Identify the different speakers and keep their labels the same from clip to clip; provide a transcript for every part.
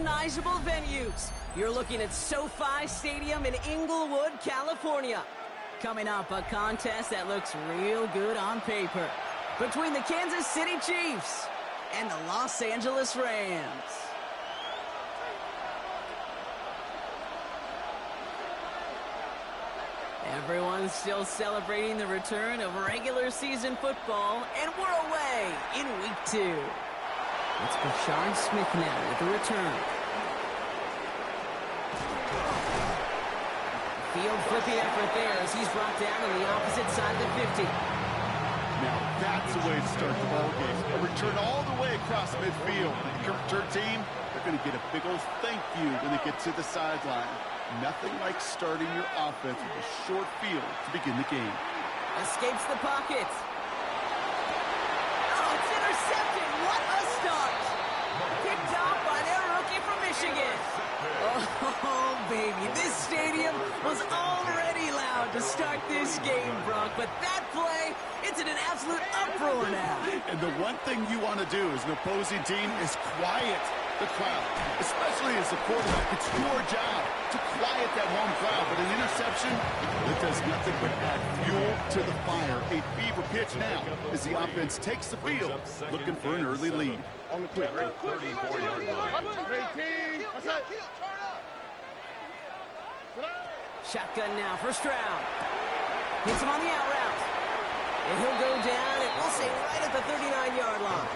Speaker 1: unrecognizable venues. You're looking at SoFi Stadium in Inglewood, California. Coming up, a contest that looks real good on paper between the Kansas City Chiefs and the Los Angeles Rams. Everyone's still celebrating the return of regular season football, and we're away in week 2. It's Brashard Smith now with the return. Field flipping effort there as he's brought down on the opposite side of the 50.
Speaker 2: Now that's the way to start the ball game. A return all the way across midfield. The return team, they're going to get a big old thank you when they get to the sideline. Nothing like starting your offense with a short field to begin the game.
Speaker 1: Escapes the pocket. Oh, it's intercepted. What a start. Picked off by their rookie from Michigan. Oh, baby. This stadium was already loud to start this game, Brock. But that play, it's in an absolute uproar now.
Speaker 2: And the one thing you want to do as an opposing team is quiet the crowd, especially as a quarterback. It's your job to quiet that home crowd, but an interception, that does nothing but add fuel to the fire. A fever pitch now as the offense takes the field, looking for an early lead. On the quick. 34-yard line.
Speaker 1: Shotgun now for Stroud. Hits him on the out route. And he'll go down, and we'll say right at the 39-yard line.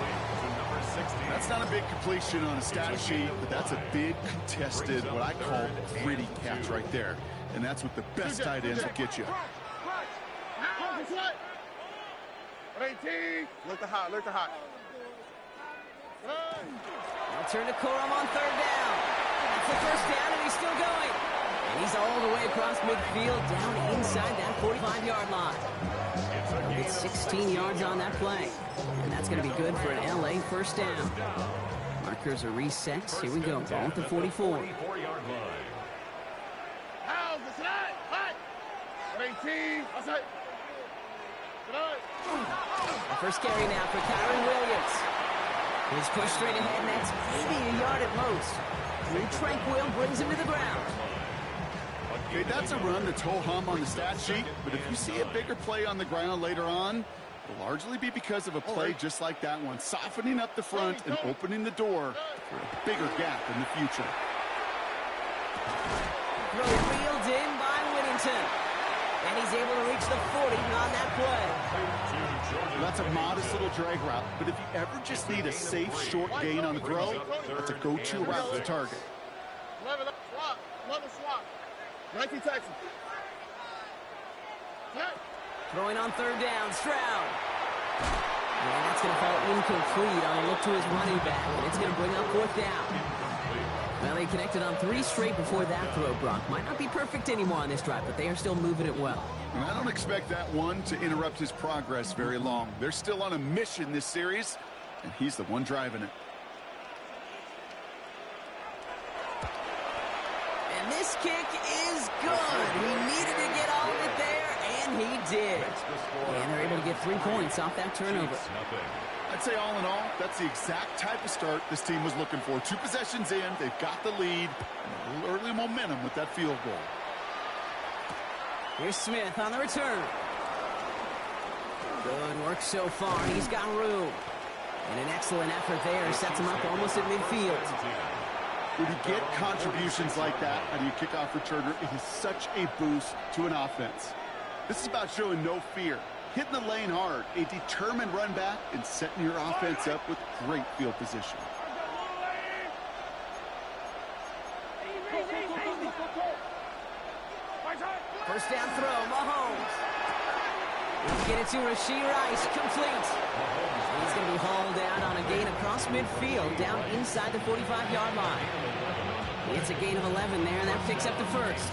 Speaker 2: That's not a big completion on a stat sheet, but that's a big contested, what I call gritty catch right there. And that's what the best tight ends will get you.
Speaker 3: Look the hot, look the hot.
Speaker 1: They'll turn to Corum on third down. That's the first down, and he's still going. And he's all the way across midfield, down inside that 45-yard line. He'll get 16 yards on that play. And that's going to be good for an LA first down. Markers are reset. Here we go. Ball at the 44. The first carry now for Kyron Williams. He's pushed straight ahead, and that's maybe a yard at most. Drew Tranquill brings him to the ground.
Speaker 2: Okay, that's a run that's ho-hum on the stat sheet, but if you see a bigger play on the ground later on, it'll largely be because of a play just like that one, softening up the front and opening the door for a bigger gap in the future.
Speaker 1: Throw wheeled in by Whittington. And he's able to reach the 40 on that play.
Speaker 2: That's a modest little drag route, but if you ever just need a safe, short gain on the throw, that's a go-to route to target.
Speaker 3: Love it, swap. 19 Texas.
Speaker 1: Throwing on third down, Stroud. And that's going to fall incomplete on a look to his running back. And it's going to bring up fourth down. Well, they connected on 3 straight before that throw, Brock. Might not be perfect anymore on this drive, but they are still moving it well.
Speaker 2: And I don't expect that one to interrupt his progress very long. They're still on a mission this series, and he's the one driving it.
Speaker 1: And this kick is good. He needed to get all of it there, and he did. And they're able to get 3 points off that turnover.
Speaker 2: I'd say all in all, that's the exact type of start this team was looking for. 2 possessions in, they've got the lead, and a little early momentum with that field goal.
Speaker 1: Here's Smith on the return. Good work so far. He's got room. And an excellent effort there sets him up almost at midfield.
Speaker 2: When you get contributions like that out of your kickoff returner, it is such a boost to an offense. This is about showing no fear, hitting the lane hard, a determined run back, and setting your offense up with great field position.
Speaker 1: First down throw, Mahomes. He'll get it to Rashee Rice, complete. He's going to be hauled down on a gain across midfield, down inside the 45-yard line. It's a gain of 11 there, and that picks up the first.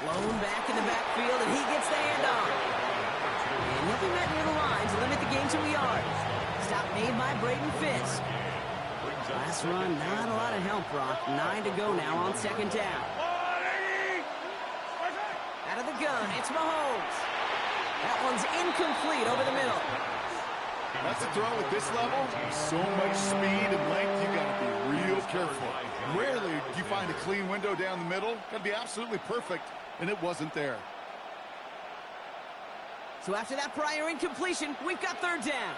Speaker 1: Blown back in the backfield, and he gets the handoff. And he'll be met near the line to limit the gain to a yard. Stop made by Braden Fisk. Last run, not a lot of help, Brock. 9 to go now on second down. Out of the gun, it's Mahomes. That one's incomplete over the middle.
Speaker 2: That's a throw at this level. So much speed and length, you got to be real careful. Rarely do you find a clean window down the middle. Got to be absolutely perfect, and it wasn't there.
Speaker 1: So after that prior incompletion, we've got third down.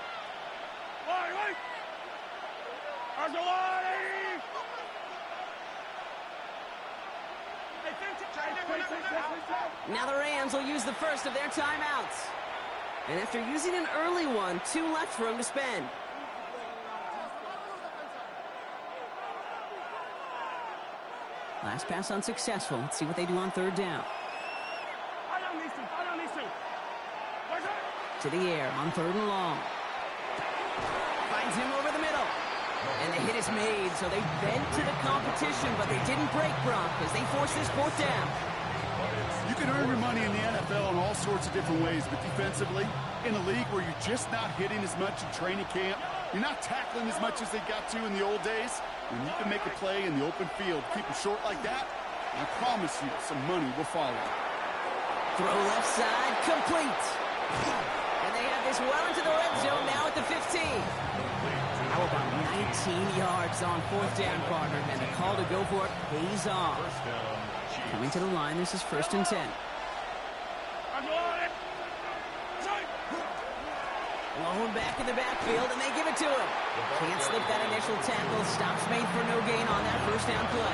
Speaker 1: Now the Rams will use the first of their timeouts. And after using an early one, 2 left for him to spend. Last pass unsuccessful. Let's see what they do on third down. To the air on third and long. Finds him over the middle. And the hit is made, so they bent to the competition, but they didn't break, Brock, as they force this fourth down.
Speaker 2: You can earn your money in the NFL in all sorts of different ways, but defensively, in a league where you're just not hitting as much in training camp, you're not tackling as much as they got to in the old days, when you can make a play in the open field, keep it short like that, I promise you some money will follow.
Speaker 1: Throw left side, complete. And they have this well into the red zone now at the 15. How about 19 yards on fourth down, partner? And the call to go for it pays off. Coming to the line, this is 1st and 10. Blown back in the backfield, and they give it to him. Can't slip that initial tackle. Stops made for no gain on that first down play.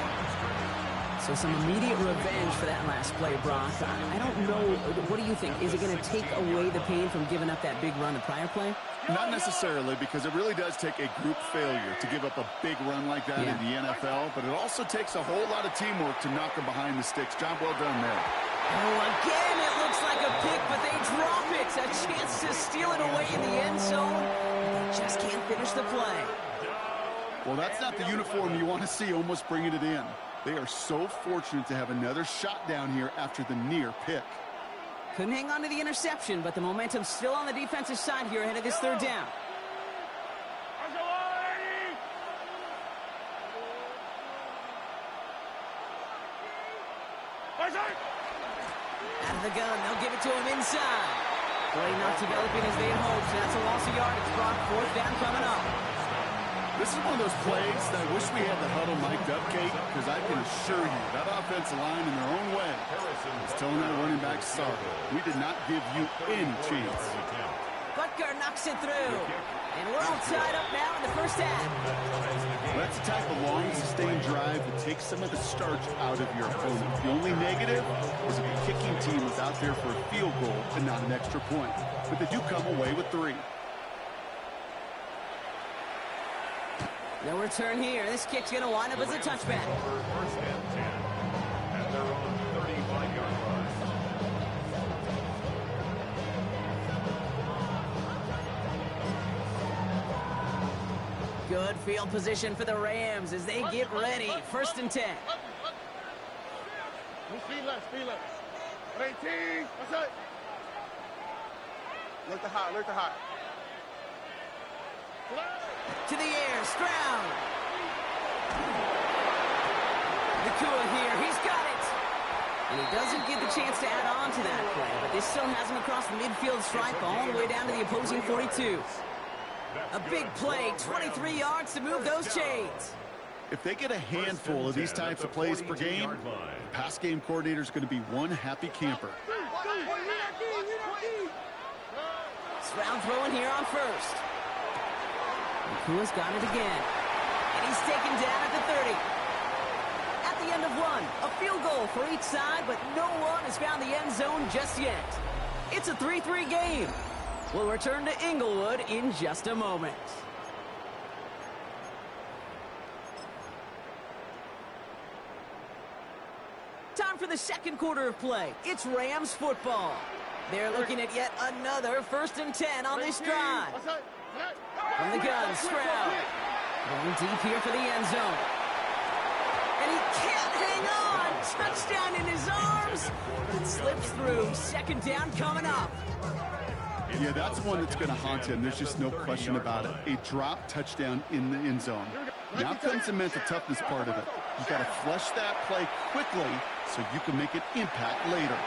Speaker 1: So some immediate revenge for that last play, Brock. I don't know. What do you think? Is it going to take away the pain from giving up that big run the prior play?
Speaker 2: Not necessarily, because it really does take a group failure to give up a big run like that in the NFL, but it also takes a whole lot of teamwork to knock them behind the sticks. Job well done there.
Speaker 1: Oh, again, it looks like a pick, but they drop it. A chance to steal it away in the end zone. They just can't finish the play.
Speaker 2: Well, that's not the uniform you want to see almost bringing it in. They are so fortunate to have another shot down here after the near pick.
Speaker 1: Couldn't hang on to the interception, but the momentum's still on the defensive side here ahead of this third down. Out of the gun, they'll give it to him inside. Play not developing as they had hoped, so that's a loss of yardage. Brock, fourth down coming up.
Speaker 2: This is one of those plays that I wish we had the huddle mic'd up, Kate, because I can assure you that offensive line in their own way is telling that running back, sorry, we did not give you any chance.
Speaker 1: Butker knocks it through. And we're all tied up now in the first half.
Speaker 2: That's the type of long, sustained drive that takes some of the starch out of your opponent. The only negative is if the kicking team is out there for a field goal and not an extra point. But they do come away with 3.
Speaker 1: No return here. This kick's going to wind up as a touchback.
Speaker 4: First and 10 at their own 35-yard line.
Speaker 1: Good field position for the Rams as they get ready. 1st and 10.
Speaker 3: Speed left, speed left. 18, what's up? Look the hot, look the hot.
Speaker 1: To the air, Stroud. Nakua here, he's got it. And he doesn't get the chance to add on to that play, but this still has him across the midfield stripe all the way down to the opposing 42. A big play, 23 yards to move those chains.
Speaker 2: If they get a handful of these types of plays per game, the pass game coordinator is going to be one happy camper.
Speaker 1: Stroud throwing here on first. Nakua's got it again. And he's taken down at the 30. At the end of one, a field goal for each side, but no one has found the end zone just yet. It's a 3-3 game. We'll return to Inglewood in just a moment. Time for the second quarter of play. It's Rams football. They're looking at yet another 1st and 10 on this drive. From the gun, Stroud. Going deep here for the end zone. And he can't hang on. Touchdown in his arms. It slips through. 2nd down coming up.
Speaker 2: Yeah, that's one that's going to haunt him. There's just no question about it. A drop touchdown in the end zone. Now comes the mental toughness part of it. You've got to flush that play quickly so you can make an impact later.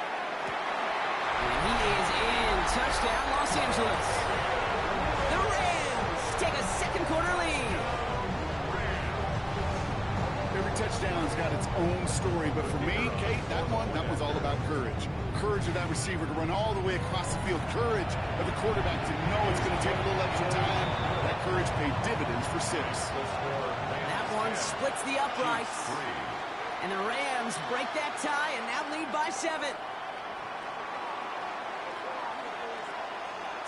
Speaker 1: And he is in. Touchdown, Los Angeles. The Rams take a second quarter lead.
Speaker 2: Every touchdown's got its own story, but for me, Kate, that one's all about courage. Courage of that receiver to run all the way across the field. Courage of the quarterback to know it's going to take a little extra time. That courage paid dividends for 6.
Speaker 1: That one splits the uprights. And the Rams break that tie and now lead by 7.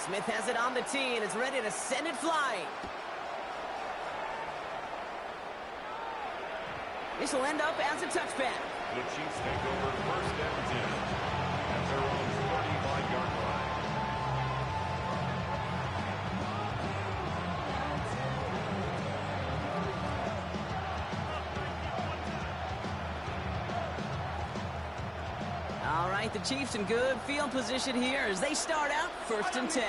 Speaker 1: Smith has it on the tee and is ready to send it flying. This will end up as a touchback.
Speaker 4: The Chiefs take over first and 10 at their own 35-yard line.
Speaker 1: All right, the Chiefs in good field position here as they start out first and 10.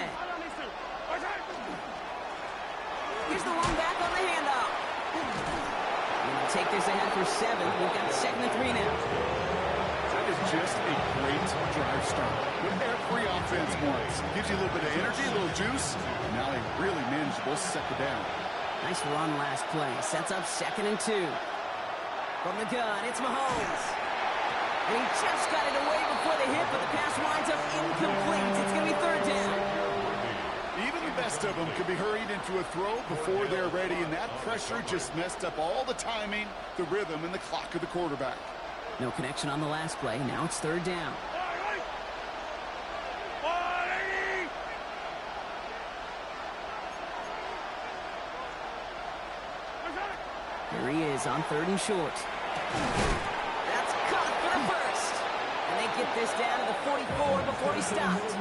Speaker 1: Here's the long back on the handoff. We'll take this ahead for 7. We've got 2nd and 3 now.
Speaker 2: That is just a great drive start. What every offense wants. Gives you a little bit of energy, a little juice. And now a really manageable 2nd down.
Speaker 1: Nice run last play. Sets up 2nd and 2. From the gun, it's Mahomes. And he just got it away before the hit, but the pass winds up incomplete. It's going to be 3rd down.
Speaker 2: Even the best of them could be hurried into a throw before they're ready, and that pressure just messed up all the timing, the rhythm, and the clock of the quarterback.
Speaker 1: No connection on the last play. Now it's 3rd down. Here he is on 3rd and short. That's caught for the first. And they get this down to the 44 before he stopped.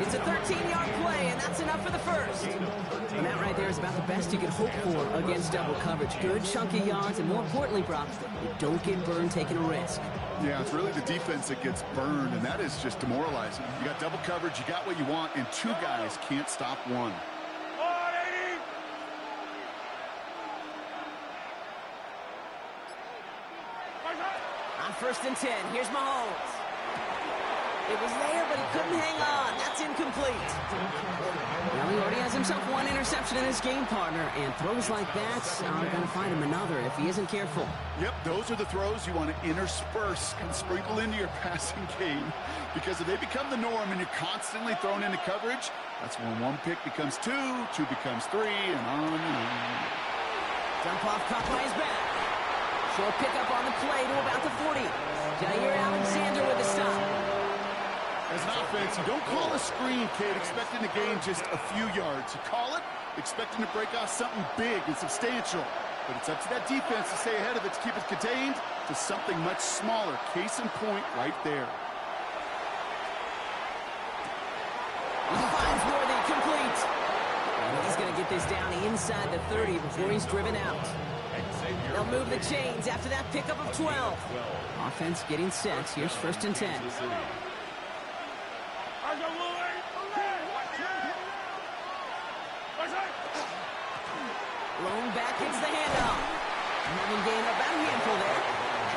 Speaker 1: It's a 13-yard play, and that's enough for the first. And that right there is about the best you could hope for against double coverage. Good chunky yards, and more importantly, Brock, you don't get burned taking a risk.
Speaker 2: Yeah, it's really the defense that gets burned, and that is just demoralizing. You got double coverage, you got what you want, and 2 guys can't stop one.
Speaker 1: On 1st and 10, here's Mahomes. It was there, but he couldn't hang on. That's incomplete. Well, he already has himself 1 interception in his game, partner, and throws like that are going to find him another if he isn't careful.
Speaker 2: Yep, those are the throws you want to intersperse and sprinkle into your passing game, because if they become the norm and you're constantly thrown into coverage, that's when 1 pick becomes 2, 2 becomes 3, and on and on.
Speaker 1: Dump off caught by his back. Short pickup on the play to about the 40. Jair Alexander with the stop.
Speaker 2: As an offense, you don't call a screen, kid, expecting to gain just a few yards. You call it expecting to break off something big and substantial. But it's up to that defense to stay ahead of it, to keep it contained to something much smaller. Case in point right there.
Speaker 1: He finds Worthy complete. And he's going to get this down inside the 30 before he's driven out. They'll move the chains after that pickup of 12. Offense getting set. Here's 1st and 10. Lone back gets the handoff. Having gained about a handful there.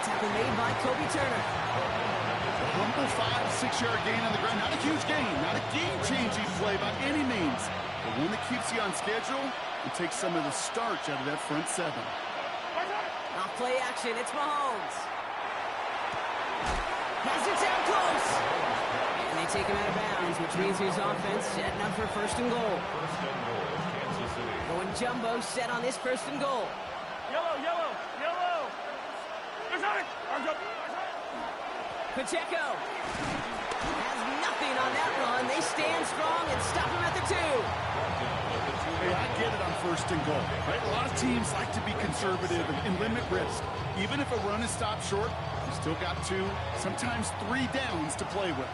Speaker 1: Tackle made by Kobe Turner.
Speaker 2: A humble 5-6-yard gain on the ground. Not a huge gain. Not a game-changing play by any means. But one that keeps you on schedule and takes some of the starch out of that front 7.
Speaker 1: Off play action. It's Mahomes. Has it down close. And they take him out of bounds, which means his offense setting up for 1st and goal. Going jumbo set on this 1st and goal.
Speaker 3: Yellow.
Speaker 1: Pacheco has nothing on that run. They stand strong and stop him at the 2.
Speaker 2: Hey, I get it on 1st and goal. Right? A lot of teams like to be conservative and limit risk. Even if a run is stopped short, you still got 2, sometimes 3 downs to play with.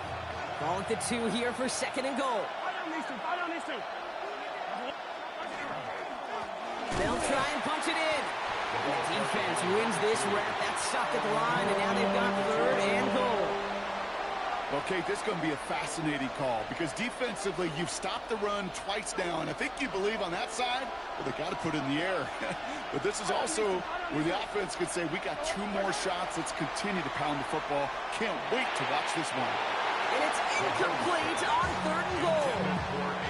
Speaker 1: Ball at the 2 here for 2nd and goal. They'll try and punch it in. The defense wins this rep. That's stuck at the line, and now they've got 3rd and goal.
Speaker 2: Okay, this is going to be a fascinating call because defensively, you've stopped the run twice now, and I think you believe on that side, well, they got to put it in the air. But this is also where the offense could say, we got 2 more shots. Let's continue to pound the football. Can't wait to watch this one.
Speaker 1: And it's incomplete on 3rd and goal.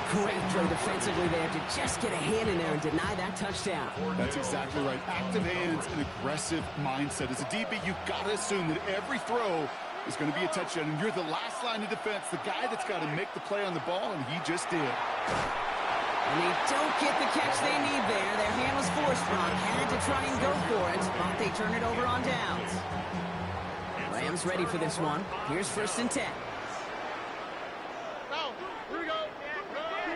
Speaker 1: Great play defensively there to just get a hand in there and deny that touchdown.
Speaker 2: That's exactly right. Active hands and aggressive mindset. As a DB, you've got to assume that every throw is going to be a touchdown. And you're the last line of defense, the guy that's got to make the play on the ball, and he just did.
Speaker 1: And they don't get the catch they need there. Their hand was forced. Brock had to try and go for it, but they turn it over on downs. Rams ready for this one. Here's 1st and 10.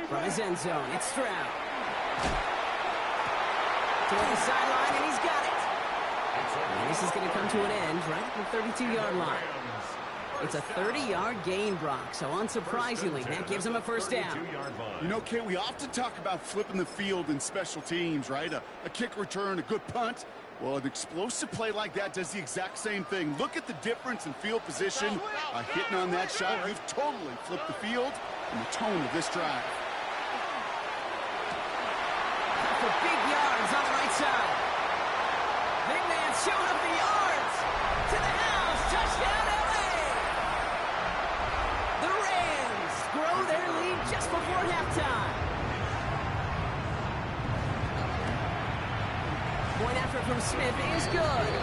Speaker 1: From his end zone, it's Stroud. Toward the sideline, and he's got it. And this is going to come to an end right at the 32-yard line. It's a 30-yard gain, Brock, so unsurprisingly, that gives him a 1st down.
Speaker 2: You know, Kate, we often talk about flipping the field in special teams, right? A kick return, a good punt. Well, an explosive play like that does the exact same thing. Look at the difference in field position. Hitting on that shot, you've totally flipped the field and the tone of this drive.
Speaker 1: For big yards on the right side. Big man showing up the yards. To the house. Touchdown, LA. The Rams grow their lead just before halftime. Point after from Smith is good.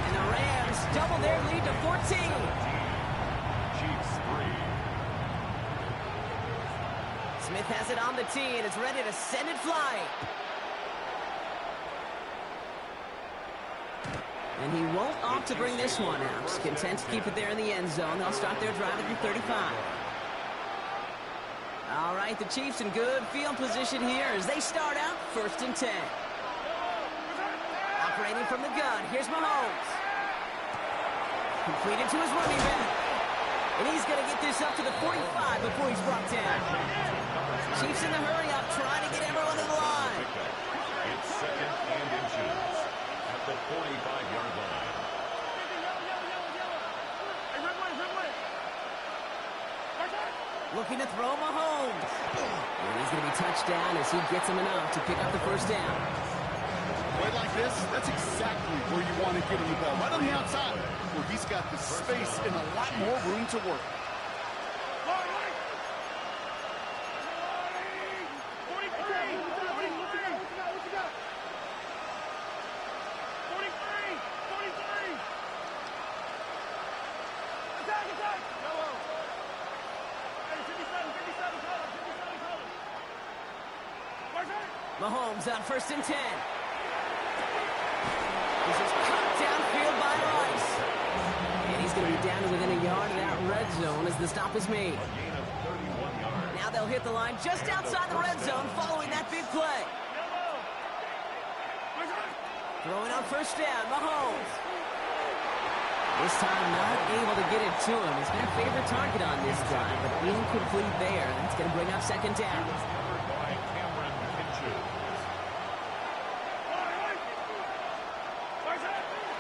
Speaker 1: And the Rams double their lead to 14.
Speaker 4: Chiefs 3.
Speaker 1: Smith has it on the tee and is ready to send it flying. And he won't opt to bring this one out. Content to keep it there in the end zone. They'll start their drive at the 35. All right, the Chiefs in good field position here as they start out 1st and 10. Operating from the gun, here's Mahomes. Completed to his running back. And he's going to get this up to the 45 before he's brought down. Chiefs in the hurry up, trying to get everyone to the line.
Speaker 4: It's 2nd and inches at the 45-yard line.
Speaker 1: Looking to throw Mahomes. And he's going to be touched down as he gets him enough to pick up the 1st down.
Speaker 2: Play like this, that's exactly where you want to get him the ball. Right on the outside, where he's got the space and a lot more room to work.
Speaker 1: Mahomes on 1st and 10. This is cut downfield by Rice. And he's going to be down to within a yard of that red zone as the stop is made. Now they'll hit the line just outside the red zone following that big play. Throwing on 1st down, Mahomes. This time not able to get it to him. He's got a favorite target on this drive, but incomplete there. That's going to bring up 2nd down.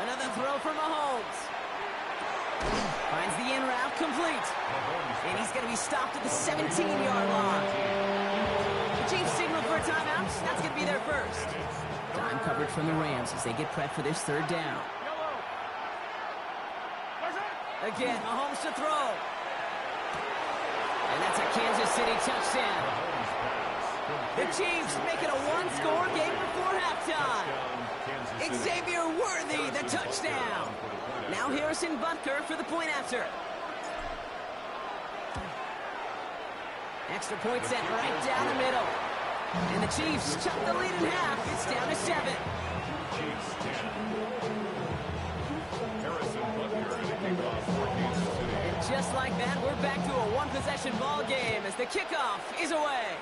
Speaker 1: Another throw for Mahomes. Finds the in route complete. And he's going to be stopped at the 17-yard line. The Chiefs signal for a timeout. That's going to be their 1st. Time coverage from the Rams as they get prepped for this 3rd down. Again, Mahomes to throw. And that's a Kansas City touchdown. The Chiefs make it a one-score game before halftime. Xavier Worthy, the touchdown. Now Harrison Butker for the point after. Extra point set right down the middle. And the Chiefs chop the lead in half. It's down to 7.
Speaker 4: Chiefs 10. Harrison Butker to kick off for Kansas City.
Speaker 1: And just like that, we're back to a one-possession ball game as the kickoff is away.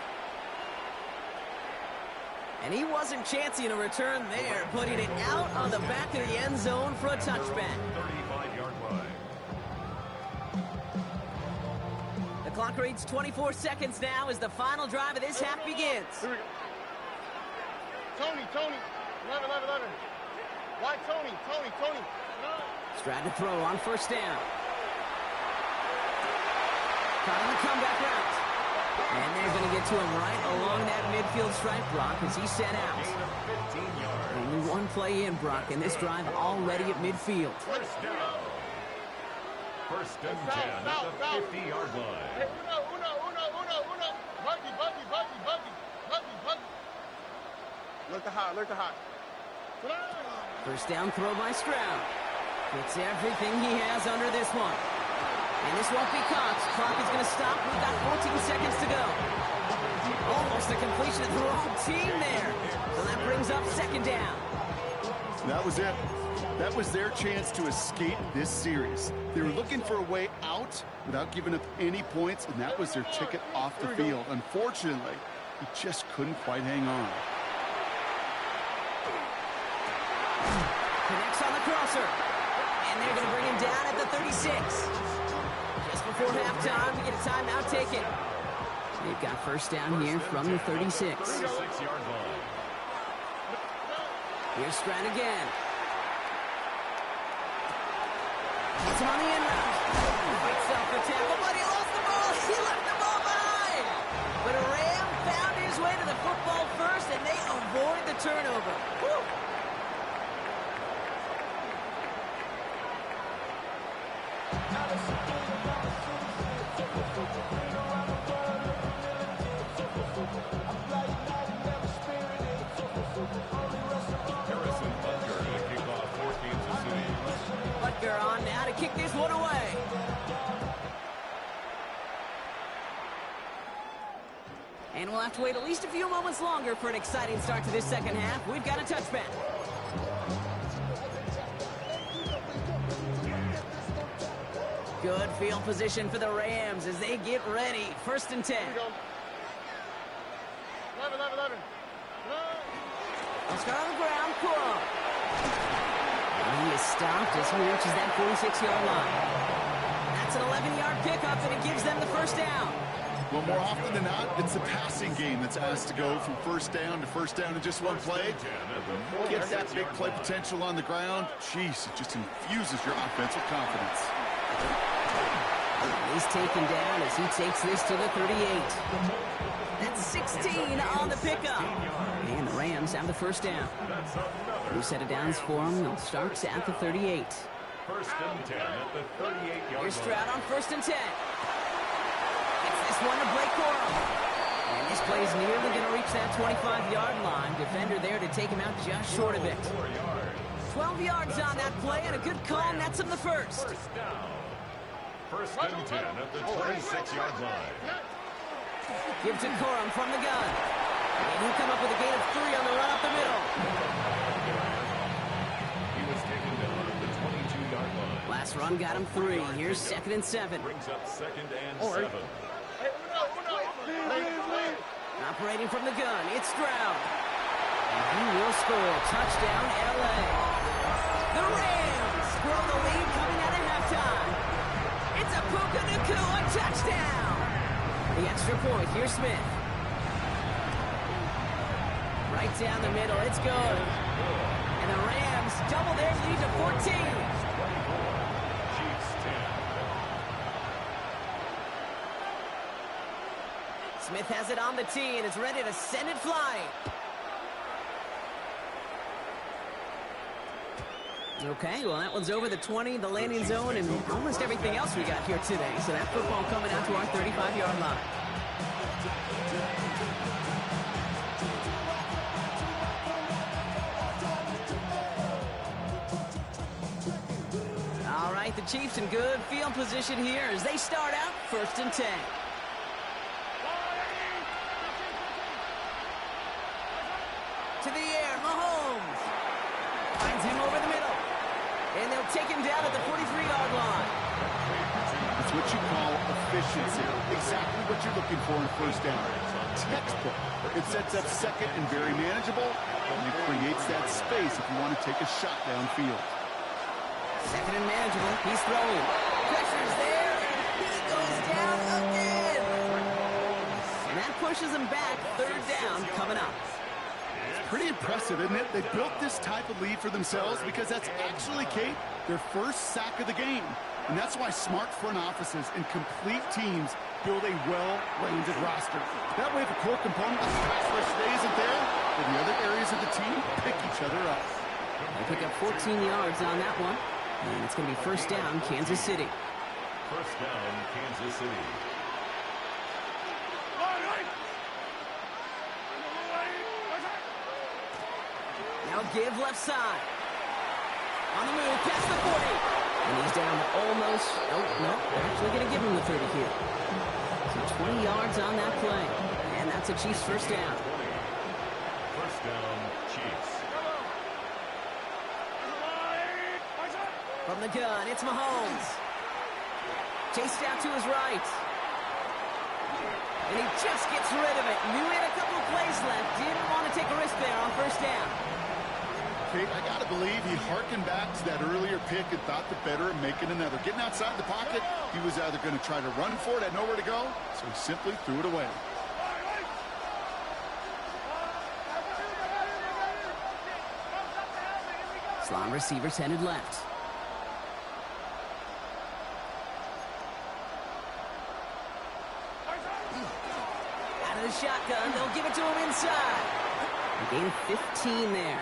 Speaker 1: And he wasn't chancing a return there, putting it out on the back of the end zone for a touchback.
Speaker 4: 35-yard line.
Speaker 1: The clock reads 24 seconds now as the final drive of this half begins.
Speaker 3: Here we go. Tony. 11. Why Tony?
Speaker 1: Stroud to throw on 1st down. Caught on the comeback route. And they're going to get to him right along that midfield stripe, Brock, as he set out. Only one play in, Brock, and this drive already at midfield.
Speaker 4: First and 10 at the 50-yard line.
Speaker 3: Hey, uno. Buggy. Look to high.
Speaker 1: First down throw by Stroud. Gets everything he has under this one. And this won't be Cox. Clock is going to stop. We've got 14 seconds to go. Almost a completion of the wrong team there. So that brings up second down.
Speaker 2: That was it. That was their chance to escape this series. They were looking for a way out without giving up any points, and that was their ticket off the field. Unfortunately, he just couldn't quite hang on.
Speaker 1: Connects on the crosser. And they're going to bring him down at the 36. Just before halftime, we get a timeout taken. They've got first down here from the 36.
Speaker 4: 36-yard line.
Speaker 1: Here's Stroud again. It's on the end route. Fights up the tackle, but he lost the ball. He left the ball behind. But Ram found his way to the football first, and they avoid the turnover. Woo!
Speaker 4: Harrison Butker to kick off for Kansas City.
Speaker 1: Butker on now to kick this one away. And we'll have to wait at least a few moments longer for an exciting start to this second half. We've got a touchback. Good field position for the Rams as they get ready. First and 10.
Speaker 3: 11.
Speaker 1: They'll start on the ground. Cool. And he is stopped as he reaches that 46-yard line. That's an 11-yard pickup, and it gives them the first down.
Speaker 2: Well, more often than not, it's the passing game that's asked to go from first down in just one play. Get that big play potential on the ground. Jeez, it just infuses your offensive confidence.
Speaker 1: He's taken down as he takes this to the 38. That's 16 on the pickup. And the Rams have the first down. New set of downs for them. They'll start at the 38.
Speaker 4: First and 10 at the 38-yard line.
Speaker 1: Here's Stroud on first and 10. Gets this one to Blake Corum. And this play is nearly going to reach that 25-yard line. Defender there to take him out just short of it. 12 yards on that play, and a good call nets him the first.
Speaker 4: First down. First and 10 at the 26-yard line.
Speaker 1: Give to Corum from the gun. And he'll come up with a gain of 3 on the run up the middle.
Speaker 4: He was taken down at the 22-yard line.
Speaker 1: Last run got him 3. Here's second and 7.
Speaker 4: Brings up second and 7.
Speaker 1: Operating from the gun, it's Stroud. And he will score. Touchdown, L.A. The Rams grow the lead coming out of halftime. It's a Puka Nacua touchdown. The extra point, here's Smith. Right down the middle, it's good. And the Rams double their lead to 14.
Speaker 4: Chiefs 10.
Speaker 1: Smith has it on the tee and is ready to send it flying. Okay, well, that one's over the 20, the landing zone, and almost everything else we got here today. So that football coming out to our 35-yard line. All right, the Chiefs in good field position here as they start out first and 10. To the air, Mahomes. Finds him over the middle. And they'll take him down at the 43-yard line.
Speaker 2: It's what you call efficiency. Exactly what you're looking for in first down. Textbook. It sets up second and very manageable, and it creates that space if you want to take a shot downfield.
Speaker 1: Second and manageable. He's throwing. Pressure's there. He goes down again. And that pushes him back. Third down coming up.
Speaker 2: Pretty impressive, isn't it? They built this type of lead for themselves because that's actually, Kate, their first sack of the game. And that's why smart front offices and complete teams build a well-rounded roster. That way, if a core component of the pass rush today isn't there, then the other areas of the team pick each other up.
Speaker 1: They pick up 14 yards on that one. And it's going to be first down, Kansas City.
Speaker 4: first down, Kansas City.
Speaker 1: Now give left side. On the move, past the 40. And he's down to almost, oh, no, they're actually going to give him the 30 here. So 20 yards on that play. And that's a Chiefs first down.
Speaker 4: First down, Chiefs.
Speaker 1: From the gun, it's Mahomes. Chased out to his right. And he just gets rid of it. Knew he had a couple of plays left. Didn't want to take a risk there on first down.
Speaker 2: Kate, I got to believe he harkened back to that earlier pick and thought the better of making another. Getting outside the pocket, he was either going to try to run for it, had nowhere to go, so he simply threw it away.
Speaker 1: Slot receivers headed left. Out of the shotgun, they'll give it to him inside. A gain of 15 there.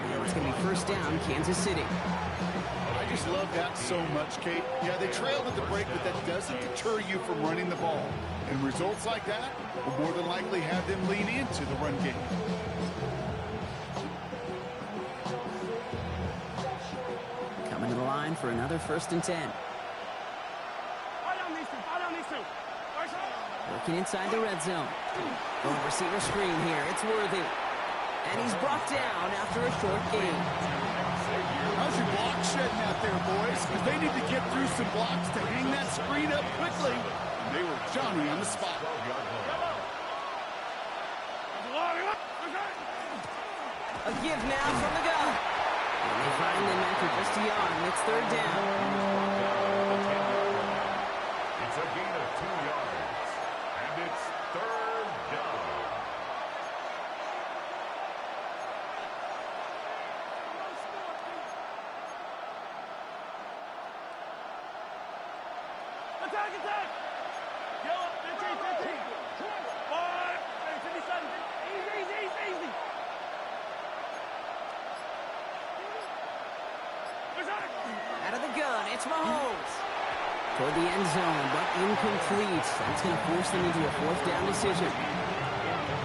Speaker 1: And it's going to be first down, Kansas City.
Speaker 2: I just love that so much, Kate. Yeah, they trailed at the break, but that doesn't deter you from running the ball. And results like that will more than likely have them lean into the run game.
Speaker 1: Coming to the line for another 1st and 10. Working inside the red zone. Going receiver screen here. It's Worthy. And he's brought down after a short gain.
Speaker 2: How's your block shedding out there, boys? Because they need to get through some blocks to hang that screen up quickly. And they were Johnny on the spot.
Speaker 1: A give now from the gun. And they find them after just a yard. And it's 3rd down.
Speaker 4: It's a gain of 2 yards. And it's 3rd down.
Speaker 3: Attack! Yo, 15. 57. Easy.
Speaker 1: Out of the gun, it's Mahomes. Toward the end zone, but incomplete. That's going to force them into a 4th down decision.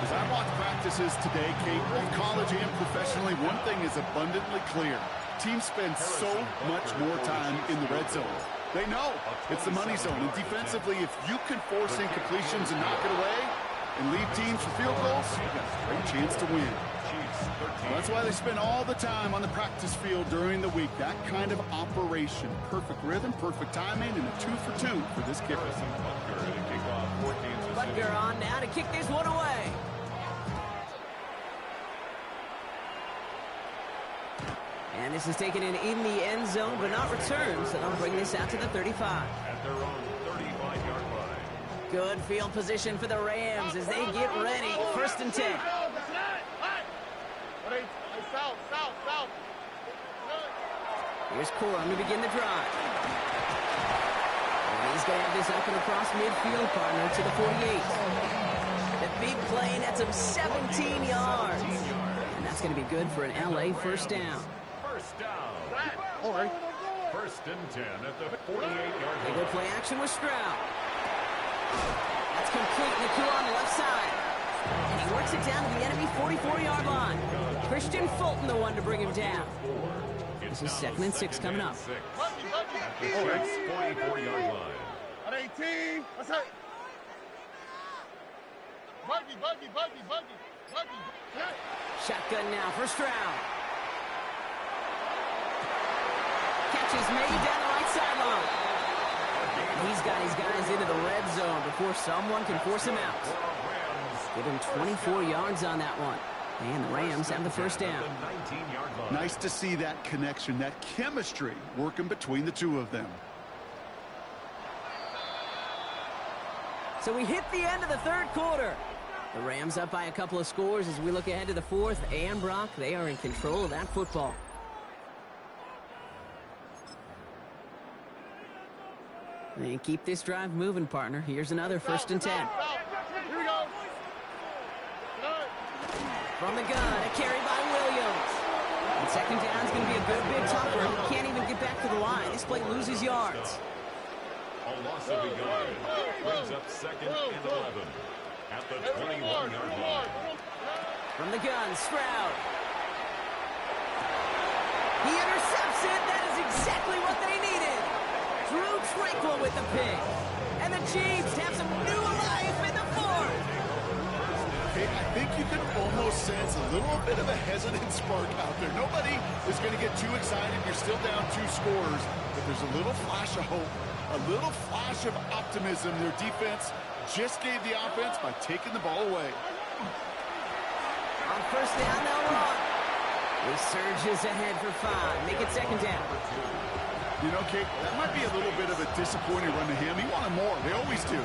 Speaker 2: As I watch practices today, Kate, both college and professionally, one thing is abundantly clear. Teams spend so much more time in the red zone. They know it's the money zone. And defensively, if you can force incompletions and knock it away and lead teams for field goals, you've got a great chance to win. That's why they spend all the time on the practice field during the week. That kind of operation. Perfect rhythm, perfect timing, and a 2 for 2 for this kicker.
Speaker 1: Butker on now to kick this one away. And this is taken in the end zone, but not returned, so they'll bring this out to the 35.
Speaker 4: At their own 35-yard line.
Speaker 1: Good field position for the Rams as they get ready. 1st and 10.
Speaker 3: South.
Speaker 1: Here's Corum to begin the drive. And he's going to have this up and across midfield, partner, to the 48. The big play nets him 17 yards. And that's going to be good for an LA first down.
Speaker 4: First down. All right. 1st and 10 at the 48-yard
Speaker 1: They
Speaker 4: line.
Speaker 1: go play action with Stroud. That's complete. Nakua on the left side. And he works it down to the enemy 44-yard line. Christian Fulton, the one to bring him down. This is 2nd and 6 coming up.
Speaker 4: At the Chiefs' 44-yard line.
Speaker 3: At 18. What's that? Buggy.
Speaker 1: Shotgun now for Stroud. Catch is made down the right sideline. He's got his guys into the red zone before someone can force him out. Give him 24 yards on that one. And the Rams have the first down.
Speaker 2: Nice to see that connection, that chemistry working between the two of them.
Speaker 1: So we hit the end of the 3rd quarter. The Rams up by a couple of scores as we look ahead to the 4th. And Brock, they are in control of that football. And keep this drive moving, partner. Here's another 1st and 10.
Speaker 3: Here we go.
Speaker 1: From the gun, a carry by Williams. And 2nd down is going to be a good bit tougher. He can't even get back to the line. This play loses yards.
Speaker 4: A loss of a yard. Brings up second and 11 at the 21-yard line.
Speaker 1: From the gun, Stroud. He intercepts it. That is exactly what they needed. Drew Tranquill with the pick. And the Chiefs have some new life in the fourth.
Speaker 2: Okay, I think you can almost sense a little bit of a hesitant spark out there. Nobody is going to get too excited. You're still down 2 scores, but there's a little flash of hope, a little flash of optimism. Their defense just gave the offense by taking the ball away.
Speaker 1: On first down, they'll run. He surges ahead for 5. Make it second down.
Speaker 2: You know, Kate, that might be a little bit of a disappointing run to him. He wanted more. They always do.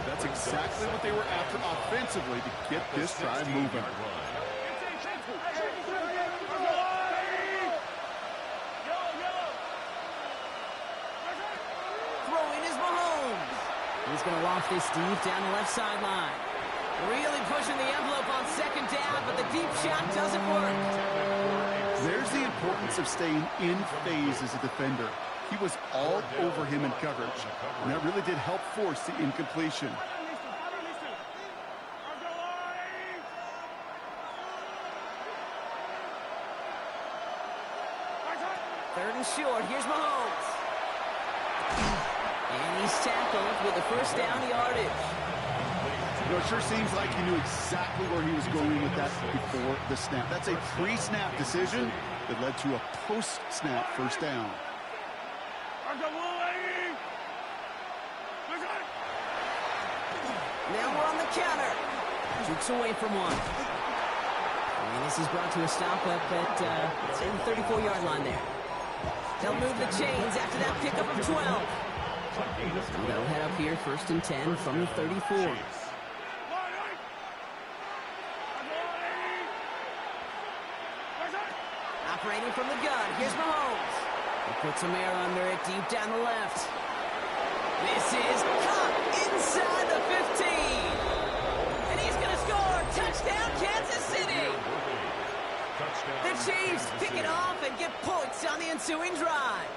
Speaker 2: That's exactly what they were after offensively to get this drive moving.
Speaker 1: Throwing is Mahomes. He's going to loft this deep down the left sideline. Really pushing the envelope on second down, but the deep shot doesn't work.
Speaker 2: There's the importance of staying in phase as a defender. He was all over him in coverage, and that really did help force the incompletion.
Speaker 1: Third and short. Here's Mahomes. And he's tackled with the first down yardage.
Speaker 2: You know, it sure seems like he knew exactly where he was going with that before the snap. That's a pre-snap decision that led to a post-snap first down.
Speaker 1: Now we're on the counter. Jukes away from one. And this is brought to a stop up at the 34-yard line there. They'll move the chains after that pickup of 12. And they'll head up here, first and 10 from the 34. Operating from the gun, here's Mahomes. He puts some air under it, deep down the left. This is caught inside the 15. And he's going to score. Touchdown, Kansas City. The Chiefs pick it off and get points on the ensuing drive.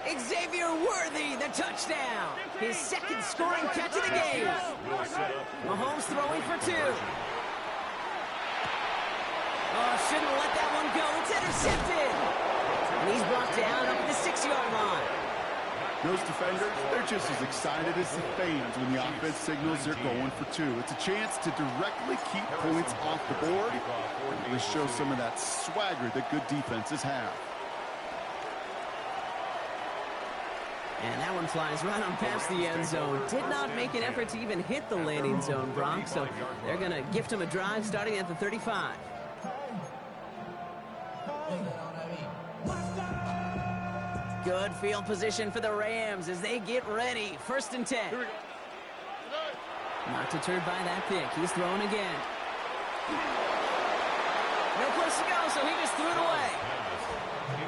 Speaker 1: Xavier Worthy, the touchdown. His second scoring catch of the game. Mahomes throwing for 2. Oh, shouldn't let that one go. It's intercepted. And he's brought down up at the 6-yard line.
Speaker 2: Those defenders, they're just as excited as the fans when the offense signals they're going for 2. It's a chance to directly keep points off the board and really show some of that swagger that good defenses have.
Speaker 1: And that one flies right on past the end zone. Did not make an effort to even hit the landing zone, Brock. So they're going to gift him a drive starting at the 35. Good field position for the Rams as they get ready. First and 10. Not deterred by that pick. He's throwing again. No place to go, so he just threw it away.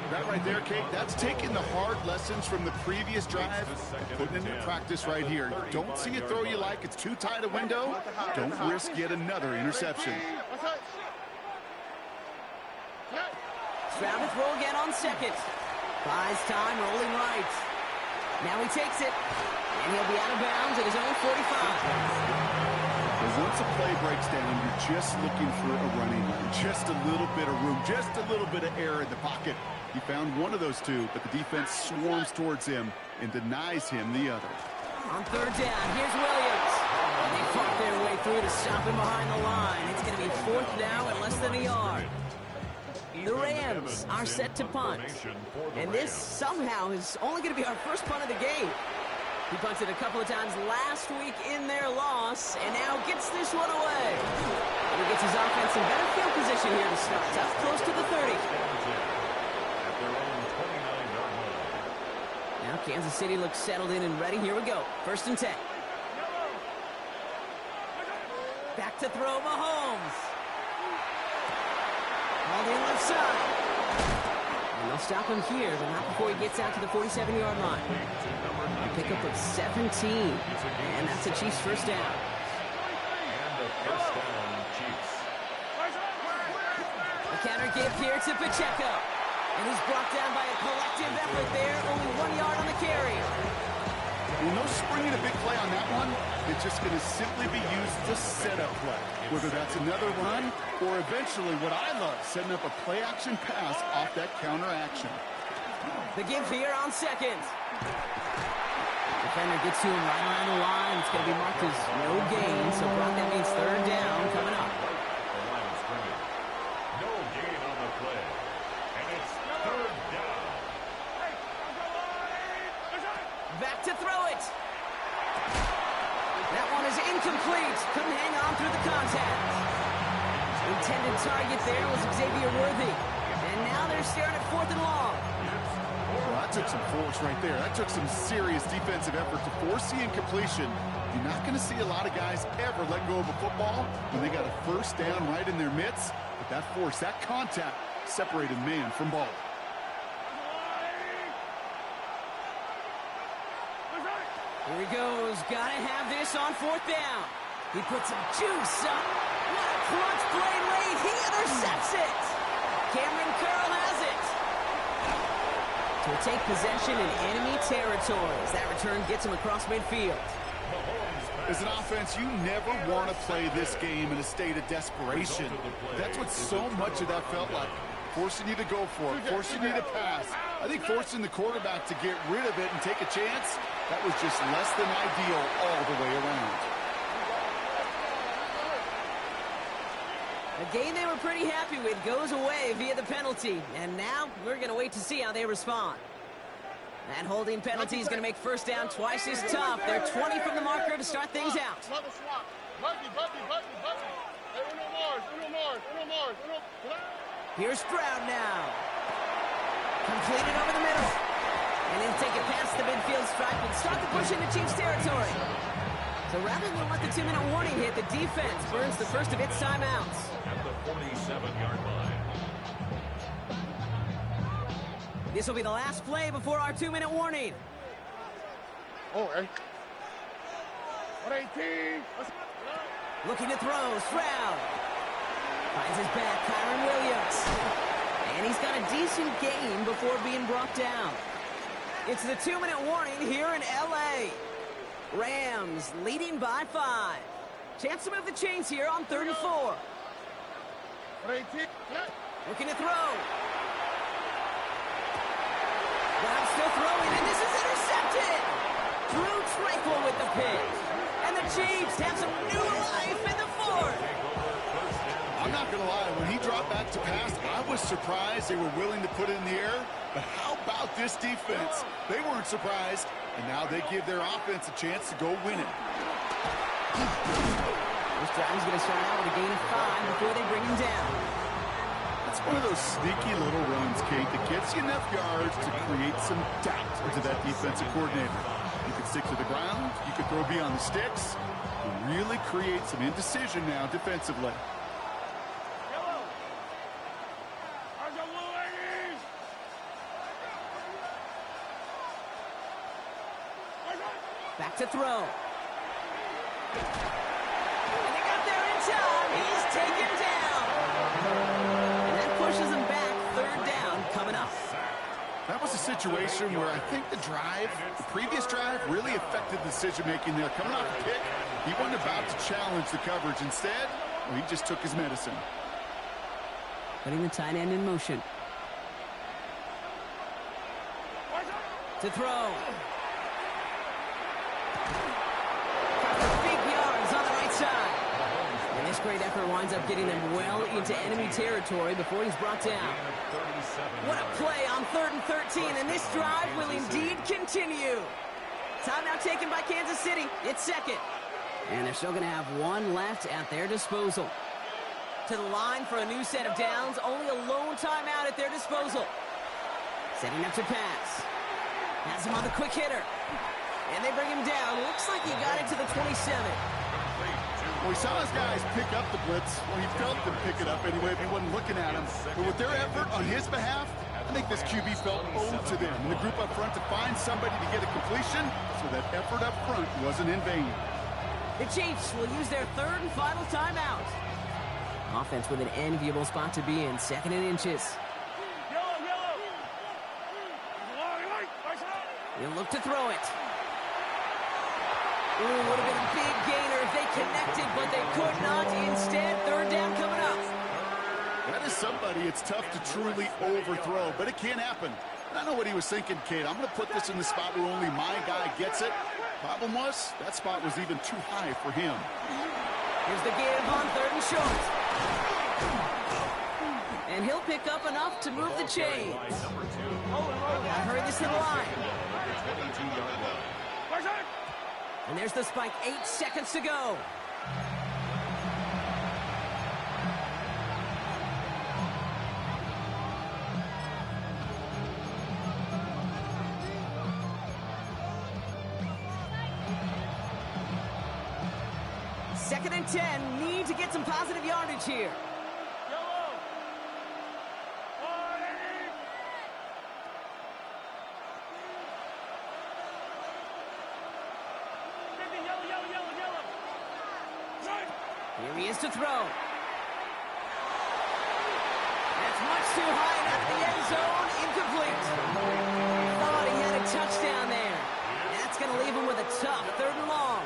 Speaker 2: That right there, Kate, that's taking the hard lessons from the previous drive and putting it into practice right here. You don't see a throw you like, it's too tight a window, don't risk yet another interception.
Speaker 1: Stroud to throw again on second. Buys time, rolling right. Now he takes it, and he'll be out of bounds at his own 45.
Speaker 2: Once a play breaks down, you're just looking for a running lane, just a little bit of room, just a little bit of air in the pocket. He found one of those 2, but the defense swarms towards him and denies him the other.
Speaker 1: On third down, here's Williams. And they fought their way through to stop him behind the line. It's going to be fourth down at less than a yard. The Rams are set to punt. And this somehow is only going to be our first punt of the game. He punted a couple of times last week in their loss, and now gets this one away. He gets his offense in better field position here to start. Up close to the 30. Now Kansas City looks settled in and ready. Here we go. First and 10. Back to throw, Mahomes. All the left side. And they'll stop him here, but not before he gets out to the 47-yard line. A pickup of 17. And that's a Chiefs first down.
Speaker 4: And a first down, Chiefs.
Speaker 1: A counter give here to Pacheco. And he's brought down by a collective effort there. Only 1 yard on the carry.
Speaker 2: Well, no springing a big play on that one. It's just going to simply be used as a setup play. Whether that's another run or eventually what I love, setting up a play-action pass off that counter action.
Speaker 1: The give here on second. Defender gets to him right around the line. It's going to be marked as no gain, so Brock, that means third down coming up.
Speaker 4: The line of scrimmage. No gain on the play. And it's third down.
Speaker 1: Back to throw it. That one is incomplete. Couldn't hang on through the contact. Intended target there was Xavier Worthy. And now they're staring at 4th and long.
Speaker 2: Well, that took some force right there. That took some serious defensive effort to force the incompletion. You're not going to see a lot of guys ever let go of a football when they got a first down right in their midst. But that force, that contact, separated man from ball.
Speaker 1: Here he goes. Gotta have this on 4th down. He puts some juice up. What a clutch play late. He intercepts it. Cameron Curl has it. To take possession in enemy territories. That return gets him across midfield.
Speaker 2: As an offense, you never want to play this game in a state of desperation. That's what so much of that felt like. Forcing you to go for it, forcing you to pass. I think forcing the quarterback to get rid of it and take a chance, that was just less than ideal all the way around.
Speaker 1: A game they were pretty happy with goes away via the penalty. And now we're going to wait to see how they respond. That holding penalty is going to make first down twice as tough. They're 20 from the marker to start things out. Here's Stroud now. Completed over the middle. And he'll take it past the midfield stripe and start the push into Chiefs territory. So rather than let the 2-minute warning hit, the defense burns the first of its timeouts.
Speaker 4: At the 47-yard line.
Speaker 1: This will be the last play before our 2-minute warning.
Speaker 3: Oh, hey. 118.
Speaker 1: Looking to throw, Stroud. Finds his back, Kyron Williams. And he's got a decent gain before being brought down. It's the 2-minute warning here in L.A. Rams leading by 5. Chance to move the chains here on 3rd and 4.
Speaker 3: 118.
Speaker 1: Looking to throw. Brown still throwing, and this is intercepted. Drew Tranquil with the pick. And the Chiefs have some new life in the 4th.
Speaker 2: I'm not going to lie, when he dropped back to pass, I was surprised they were willing to put it in the air. But how about this defense? They weren't surprised, and now they give their offense a chance to go win it.
Speaker 1: This drive is going to start out with a gain of 5 before they bring him down.
Speaker 2: It's one of those sneaky little runs, Kate, that gets you enough yards to create some doubt into that defensive coordinator. You can stick to the ground, you can throw beyond the sticks, and really create some indecision now defensively.
Speaker 1: Back to throw. And they got there in time. He's taken down. And that pushes him back. 3rd down coming up.
Speaker 2: That was a situation where I think the previous drive really affected the decision-making there. Coming off the pick, he wasn't about to challenge the coverage. Instead, well, he just took his medicine.
Speaker 1: Putting the tight end in motion. To throw. Big yards on the right side. And this great effort winds up getting them well into enemy territory before he's brought down. What a play on 3rd and 13, and this drive will indeed continue. Timeout taken by Kansas City. It's 2nd. And they're still going to have 1 left at their disposal. To the line for a new set of downs. Only a lone timeout at their disposal. Setting up to pass. Has him on the quick hitter. And they bring him down. Looks like he got it to the 27.
Speaker 2: Well, we saw his guys pick up the blitz. Well, he felt them pick it up anyway if he wasn't looking at him. But with their effort on his behalf, I think this QB felt owed to them. And the group up front to find somebody to get a completion, so that effort up front wasn't in vain.
Speaker 1: The Chiefs will use their 3rd and final timeout. Offense with an enviable spot to be in. 2nd and inches. He'll look to throw it. Ooh, would have been a big gainer if they connected, but they could not. Instead, third down coming up.
Speaker 2: That is somebody it's tough to truly overthrow, but it can happen. I know what he was thinking, kid. I'm going to put this in the spot where only my guy gets it. Problem was, that spot was even too high for him.
Speaker 1: Here's the give on third and short. And he'll pick up enough to move the chains. Gotta hurry this to the line. And there's the spike, 8 seconds to go. Second and 10, need to get some positive yardage here. Here he is to throw. That's much too high and out of the end zone. Incomplete. Thought he had a touchdown there. That's going to leave him with a tough third and long.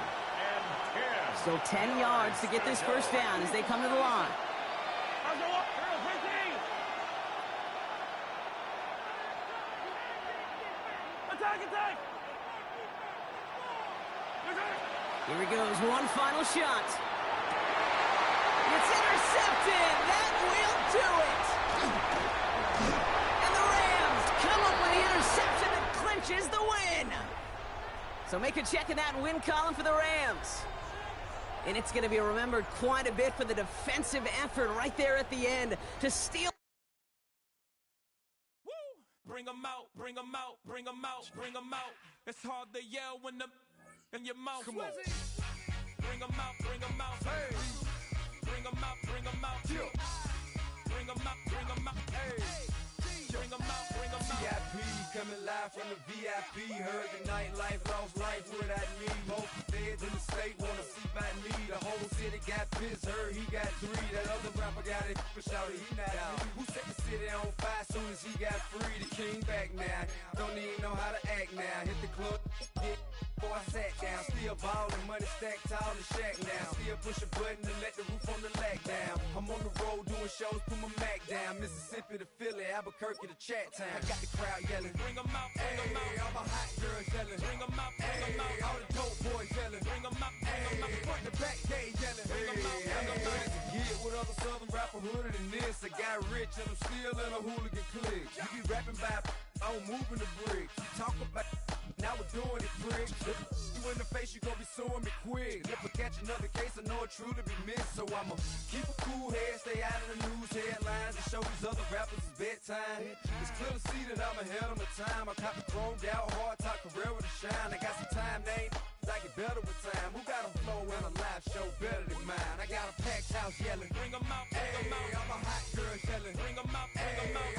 Speaker 1: So 10 yards to get this first down as they come to the line. Here he goes, one final shot. It's intercepted. That will do it. And the Rams come up with the interception that clinches the win. So make a check in that win column for the Rams. And it's going to be remembered quite a bit for the defensive effort right there at the end to steal.
Speaker 5: Woo! Bring them out, bring them out, bring them out, bring them out. It's hard to yell when the in your mouth. Come on. Bring them out, bring them out. Hey. Bring them out, bring them out. Yeah. Bring them out, bring them out. Hey. Bring them out, bring them out.
Speaker 6: VIP coming live from the VIP. Heard the nightlife, lost life without me. Most feds in the state wanna see my knee. The whole city got pissed, heard he got 3. That other rapper got it, but shouted he not out. Who set the city on fire soon as he got free? The king back now, don't even know how to act now. Hit the club, get before I sat down. Still ballin', money stacked tall and shack now. Still push a button and let the roof on the lag down. I'm on the road doing shows, put my Mac down. Mississippi to Philly, Albuquerque to Chat Town. I got the crowd yelling.
Speaker 5: Bring them out, bring them out.
Speaker 6: All my hot girls yelling.
Speaker 5: Bring them out, bring them out.
Speaker 6: All the dope boys yelling.
Speaker 5: Bring them out, bring them out.
Speaker 6: Front to back, they yelling.
Speaker 5: Bring them out, bring them out.
Speaker 6: To get with other southern rapper hooded than this. I got rich and I'm still in a hooligan clique. You be rapping by I'm moving the bricks. You talk about now we're doing it, prick. You in the face, you gon' be suing me quick. If I catch another case, I know it truly be missed. So I'ma keep a cool head, stay out of the news headlines, and show these other rappers it's bedtime. It's clear to see that I'm ahead of my time. I caught the chromed out, hard top career with a shine. I got some time, they ain't I get better with time. Who got a flow and a live show better than mine? I got a packed house yelling.
Speaker 5: Bring them out, bring them out.
Speaker 6: All my hot girls yelling.
Speaker 5: Bring them out, bring them out.